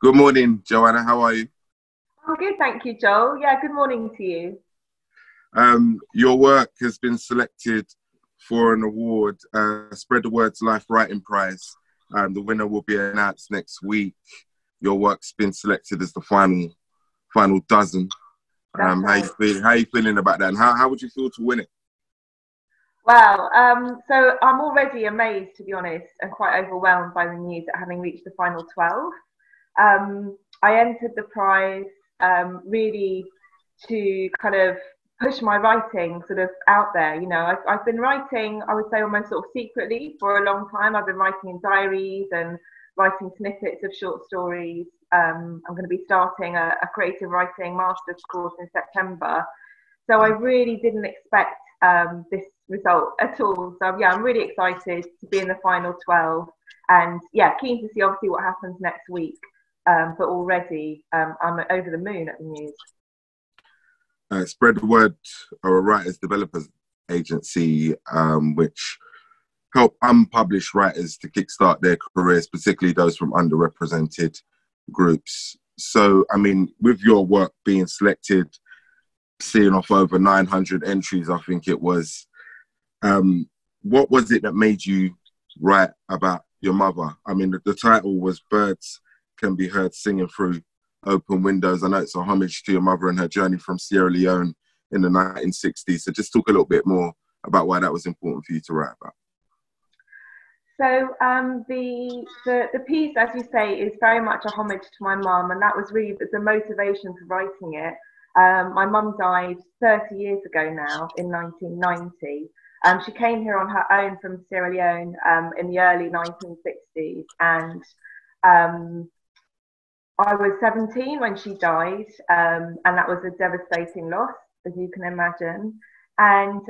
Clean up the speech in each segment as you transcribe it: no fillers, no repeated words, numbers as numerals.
Good morning, Joanna. How are you? I'm good, thank you, Joel. Yeah, good morning to you. Your work has been selected for an award, Spread the Words Life Writing Prize. The winner will be announced next week. Your work's been selected as the final dozen. That's right. How you feeling about that? And how would you feel to win it? Wow. So I'm already amazed, to be honest, and quite overwhelmed by the news at having reached the final 12. I entered the prize really to kind of push my writing sort of out there. You know, I've been writing, I would say, almost sort of secretly for a long time. I've been writing in diaries and writing snippets of short stories. I'm going to be starting a creative writing master's course in September. So I really didn't expect this result at all. So yeah, I'm really excited to be in the final 12, and yeah, keen to see obviously what happens next week. But already I'm over the moon at the news. Spread the Word are a writers developers agency which help unpublished writers to kickstart their careers, particularly those from underrepresented groups. So, I mean, with your work being selected, seeing off over 900 entries, I think it was, what was it that made you write about your mother? I mean, the title was Birds Can Be Heard Singing Through Open Windows. I know it's a homage to your mother and her journey from Sierra Leone in the 1960s. So just talk a little bit more about why that was important for you to write about. So the piece, as you say, is very much a homage to my mum, and that was really the motivation for writing it. My mum died 30 years ago now, in 1990. She came here on her own from Sierra Leone in the early 1960s, and I was 17 when she died, and that was a devastating loss, as you can imagine. And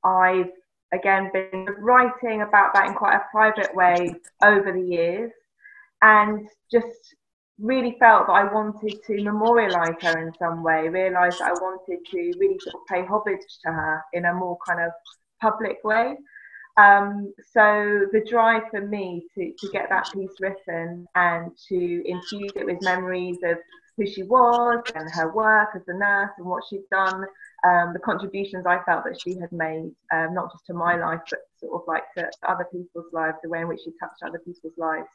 I've again been writing about that in quite a private way over the years, and just really felt that I wanted to memorialise her in some way, realised that I wanted to really sort of pay homage to her in a more kind of public way. So the drive for me to get that piece written and to infuse it with memories of who she was and her work as a nurse and what she'd done, the contributions I felt that she had made, not just to my life, but sort of like to other people's lives, the way in which she touched other people's lives,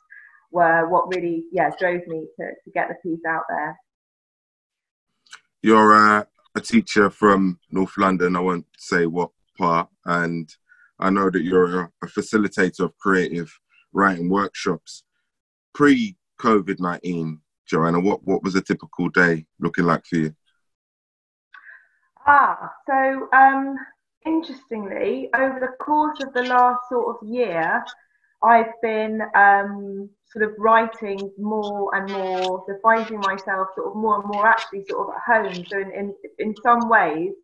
were what really, drove me to get the piece out there. You're a teacher from North London, I won't say what part, and I know that you're a facilitator of creative writing workshops. Pre-COVID-19, Joanna, what was a typical day looking like for you? So interestingly, over the course of the last sort of year, I've been sort of writing more and more, so finding myself sort of more and more actually sort of at home. So in some ways,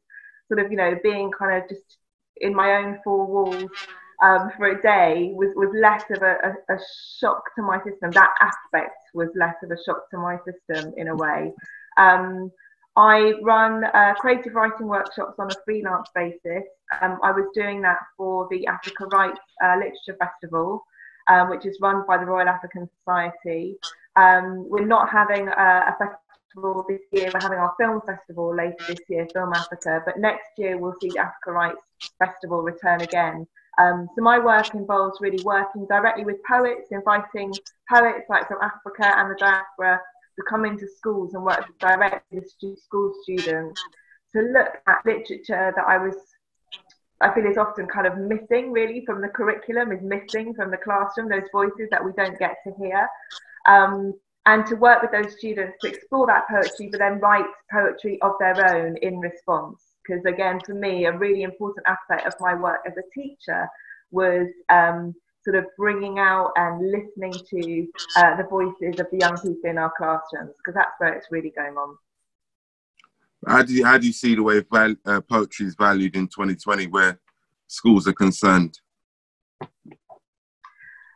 sort of, you know, being kind of just in my own four walls for a day was less of a shock to my system. That aspect was less of a shock to my system in a way. I run creative writing workshops on a freelance basis. I was doing that for the Africa Writes Literature Festival, which is run by the Royal African Society. We're not having a festival this year. We're having our film festival later this year, Film Africa. But next year we'll see the Africa Writes Festival return again. So my work involves really working directly with poets, inviting poets like from Africa and the diaspora to come into schools and work directly with school students to look at literature that I feel is often kind of missing really from the curriculum, is missing from the classroom, those voices that we don't get to hear. And to work with those students to explore that poetry, but then write poetry of their own in response. Because again, for me, a really important aspect of my work as a teacher was sort of bringing out and listening to the voices of the young people in our classrooms, because that's where it's really going on. How do you see the way poetry is valued in 2020 where schools are concerned?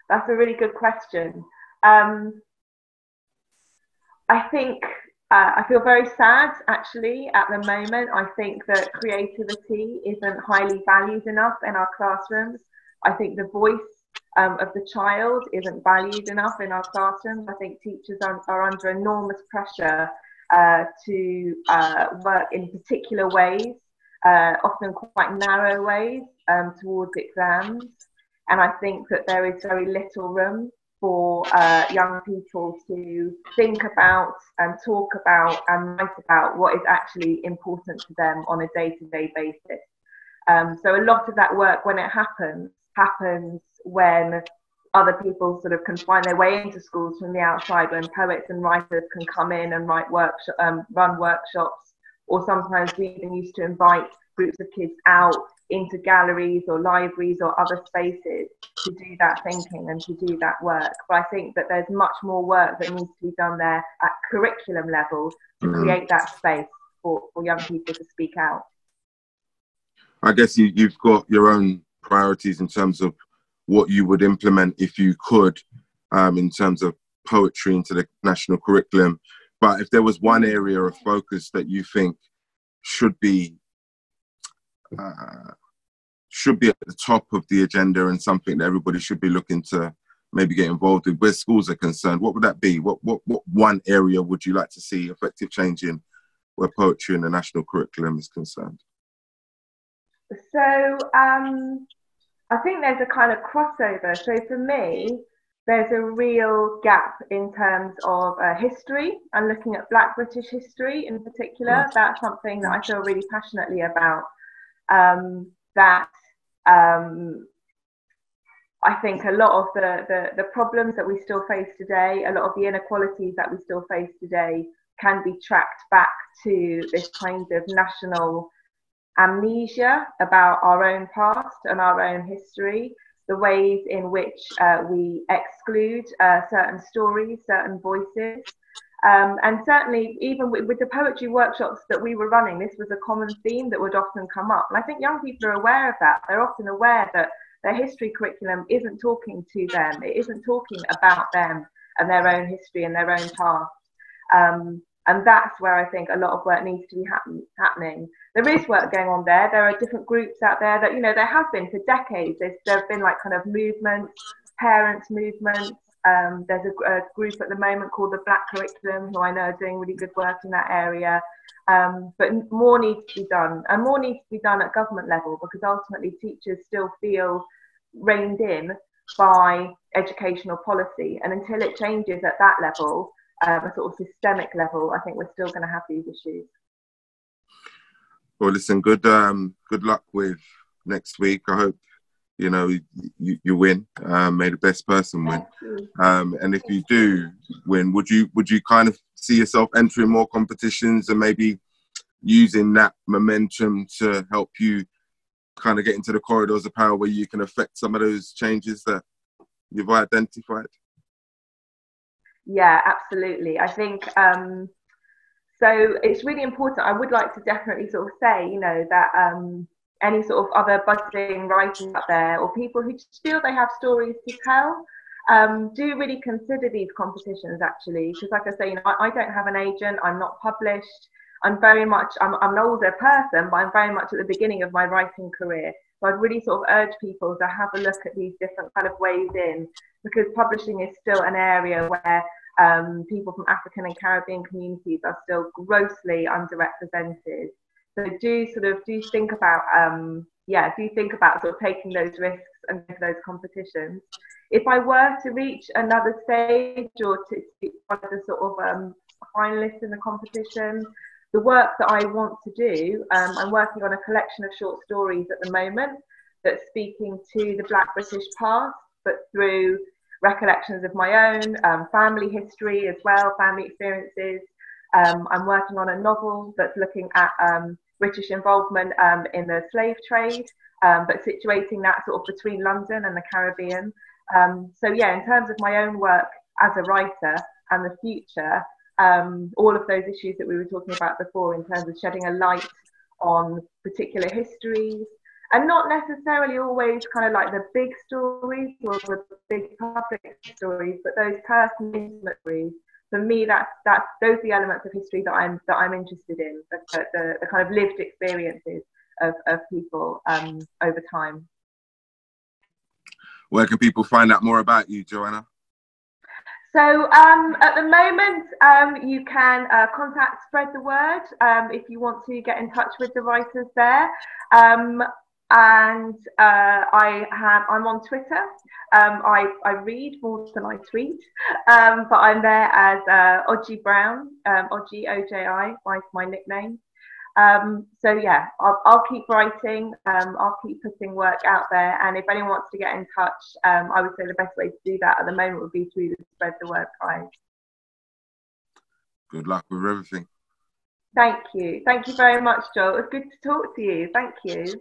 That's a really good question. I think I feel very sad actually at the moment. I think that creativity isn't highly valued enough in our classrooms. I think the voice of the child isn't valued enough in our classrooms. I think teachers are under enormous pressure to work in particular ways, often quite narrow ways, towards exams. And I think that there is very little room for young people to think about and talk about and write about what is actually important to them on a day-to-day basis. So a lot of that work, when it happens when other people sort of can find their way into schools from the outside, when poets and writers can come in and run workshops, or sometimes we even used to invite groups of kids out into galleries or libraries or other spaces to do that thinking and to do that work. But I think that there's much more work that needs to be done there at curriculum level to create that space for young people to speak out. I guess you've got your own priorities in terms of what you would implement if you could, in terms of poetry into the national curriculum. But if there was one area of focus that you think should be at the top of the agenda and something that everybody should be looking to maybe get involved with, where schools are concerned, what would that be? What one area would you like to see effective change in where poetry in the national curriculum is concerned? So I think there's a kind of crossover. So for me, there's a real gap in terms of history and looking at Black British history in particular. That's something that I feel really passionately about. I think a lot of the problems that we still face today, a lot of the inequalities that we still face today can be tracked back to this kind of national amnesia about our own past and our own history, the ways in which we exclude certain stories, certain voices. And certainly, even with the poetry workshops that we were running, this was a common theme that would often come up. And I think young people are aware of that. They're often aware that their history curriculum isn't talking to them. It isn't talking about them and their own history and their own past. And that's where I think a lot of work needs to be happening. There is work going on there. There are different groups out there that, there have been for decades. There have been like kind of movements, parents' movements. There's a group at the moment called the Black Curriculum, who I know are doing really good work in that area. But more needs to be done, and more needs to be done at government level, because ultimately teachers still feel reined in by educational policy. And until it changes at that level, a sort of systemic level, I think we're still going to have these issues. Well, listen, good luck with next week. I hope you win. May the best person win. And if you do win, would you kind of see yourself entering more competitions and maybe using that momentum to help you kind of get into the corridors of power where you can affect some of those changes that you've identified? Yeah, absolutely. I think so. It's really important. I would like to definitely sort of say, that any sort of other budding writers out there, or people who just feel they have stories to tell, do really consider these competitions, actually. Because like I say, I don't have an agent. I'm not published. I'm an older person, but I'm very much at the beginning of my writing career. So I'd really sort of urge people to have a look at these different kind of ways in, because publishing is still an area where people from African and Caribbean communities are still grossly underrepresented. So do think about sort of taking those risks and those competitions. If I were to reach another stage, or to be one of the sort of finalists in the competition, the work that I want to do, I'm working on a collection of short stories at the moment that's speaking to the Black British past, but through recollections of my own family history as well, family experiences. I'm working on a novel that's looking at British involvement in the slave trade, but situating that sort of between London and the Caribbean. So yeah, in terms of my own work as a writer and the future, all of those issues that we were talking about before, in terms of shedding a light on particular histories, and not necessarily always kind of like the big stories or the big public stories, but those personal, intimate stories. For me, those are the elements of history that I'm interested in, the kind of lived experiences of people over time. Where can people find out more about you, Joanna? So at the moment, you can contact Spread the Word if you want to get in touch with the writers there. And I'm on Twitter. I read more than I tweet, but I'm there as Oji Brown, Oji OJI, my nickname. So yeah, I'll keep writing. I'll keep putting work out there, and if anyone wants to get in touch, I would say the best way to do that at the moment would be through the Spread the Word Prize. Good luck with everything. Thank you very much, Joel. It was good to talk to you. Thank you.